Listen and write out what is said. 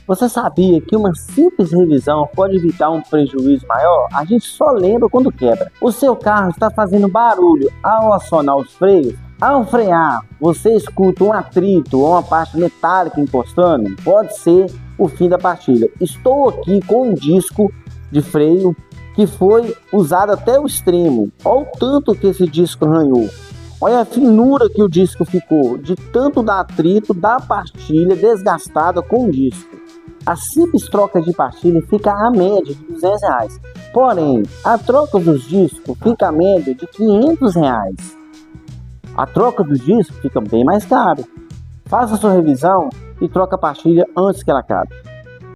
Você sabia que uma simples revisão pode evitar um prejuízo maior? A gente só lembra quando quebra. O seu carro está fazendo barulho ao acionar os freios? Ao frear, você escuta um atrito ou uma parte metálica encostando? Pode ser o fim da pastilha. Estou aqui com um disco de freio que foi usado até o extremo. Olha o tanto que esse disco arranhou. Olha a finura que o disco ficou, de tanto da atrito da pastilha desgastada com o disco. A simples troca de pastilha fica a média de R$200. Porém, a troca dos discos fica a média de R$500. A troca dos discos fica bem mais cara. Faça sua revisão e troca a pastilha antes que ela acabe.